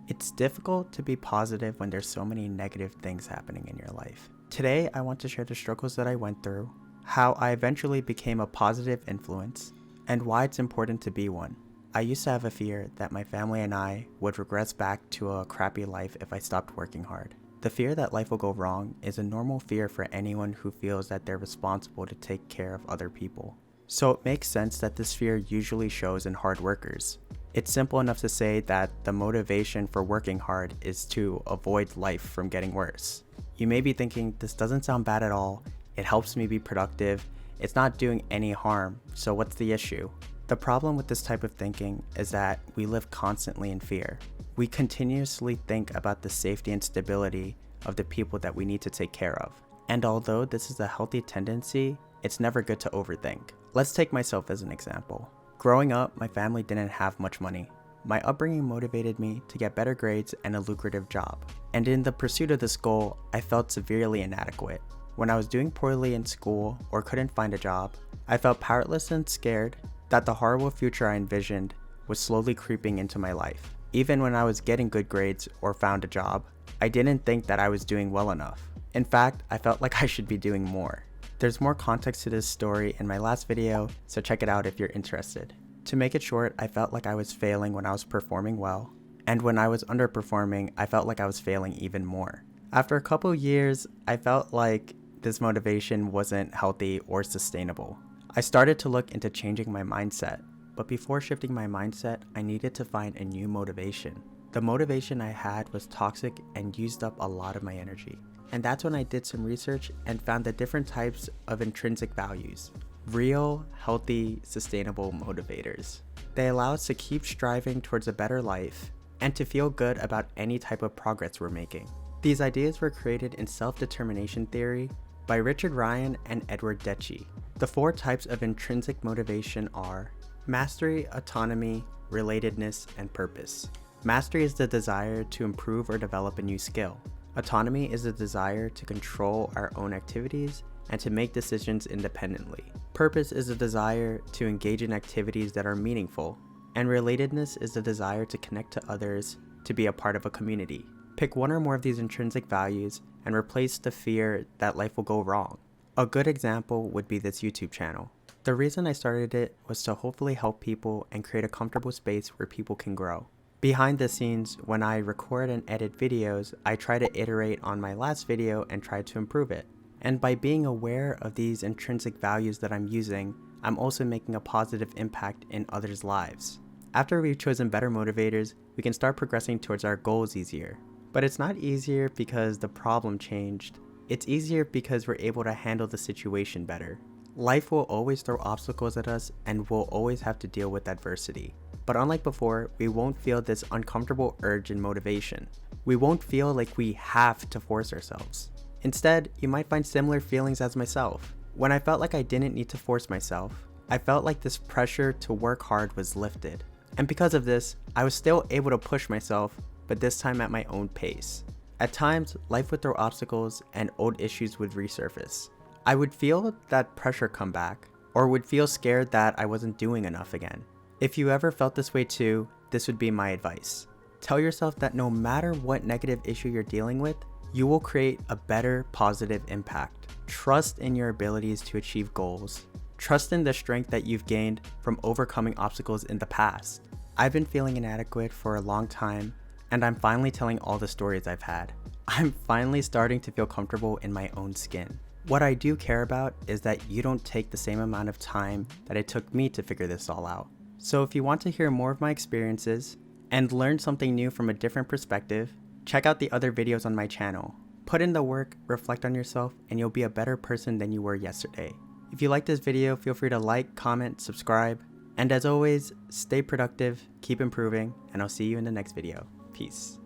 It's difficult to be positive when there's so many negative things happening in your life. Today, I want to share the struggles that I went through, how I eventually became a positive influence, and why it's important to be one. I used to have a fear that my family and I would regress back to a crappy life if I stopped working hard. The fear that life will go wrong is a normal fear for anyone who feels that they're responsible to take care of other people. So it makes sense that this fear usually shows in hard workers. It's simple enough to say that the motivation for working hard is to avoid life from getting worse. You may be thinking, this doesn't sound bad at all, it helps me be productive, it's not doing any harm, so what's the issue? The problem with this type of thinking is that we live constantly in fear. We continuously think about the safety and stability of the people that we need to take care of. And although this is a healthy tendency, it's never good to overthink. Let's take myself as an example. Growing up, my family didn't have much money. My upbringing motivated me to get better grades and a lucrative job. And in the pursuit of this goal, I felt severely inadequate. When I was doing poorly in school or couldn't find a job, I felt powerless and scared that the horrible future I envisioned was slowly creeping into my life. Even when I was getting good grades or found a job, I didn't think that I was doing well enough. In fact, I felt like I should be doing more. There's more context to this story in my last video, so check it out if you're interested. To make it short, I felt like I was failing when I was performing well, and when I was underperforming, I felt like I was failing even more. After a couple years, I felt like this motivation wasn't healthy or sustainable. I started to look into changing my mindset, but before shifting my mindset, I needed to find a new motivation. The motivation I had was toxic and used up a lot of my energy. And that's when I did some research and found the different types of intrinsic values. Real, healthy, sustainable motivators. They allow us to keep striving towards a better life and to feel good about any type of progress we're making. These ideas were created in self-determination theory by Richard Ryan and Edward Deci. The 4 types of intrinsic motivation are mastery, autonomy, relatedness, and purpose. Mastery is the desire to improve or develop a new skill. Autonomy is the desire to control our own activities and to make decisions independently. Purpose is a desire to engage in activities that are meaningful. And relatedness is the desire to connect to others, to be a part of a community. Pick one or more of these intrinsic values and replace the fear that life will go wrong. A good example would be this YouTube channel. The reason I started it was to hopefully help people and create a comfortable space where people can grow. Behind the scenes, when I record and edit videos, I try to iterate on my last video and try to improve it. And by being aware of these intrinsic values that I'm using, I'm also making a positive impact in others' lives. After we've chosen better motivators, we can start progressing towards our goals easier. But it's not easier because the problem changed. It's easier because we're able to handle the situation better. Life will always throw obstacles at us and we'll always have to deal with adversity. But unlike before, we won't feel this uncomfortable urge and motivation. We won't feel like we have to force ourselves. Instead, you might find similar feelings as myself. When I felt like I didn't need to force myself, I felt like this pressure to work hard was lifted. And because of this, I was still able to push myself, but this time at my own pace. At times, life would throw obstacles and old issues would resurface. I would feel that pressure come back, or would feel scared that I wasn't doing enough again. If you ever felt this way too, this would be my advice. Tell yourself that no matter what negative issue you're dealing with, you will create a better positive impact. Trust in your abilities to achieve goals. Trust in the strength that you've gained from overcoming obstacles in the past. I've been feeling inadequate for a long time, and I'm finally telling all the stories I've had. I'm finally starting to feel comfortable in my own skin. What I do care about is that you don't take the same amount of time that it took me to figure this all out. So if you want to hear more of my experiences and learn something new from a different perspective, check out the other videos on my channel. Put in the work, reflect on yourself, and you'll be a better person than you were yesterday. If you like this video, feel free to like, comment, subscribe, and as always, stay productive, keep improving, and I'll see you in the next video. Peace.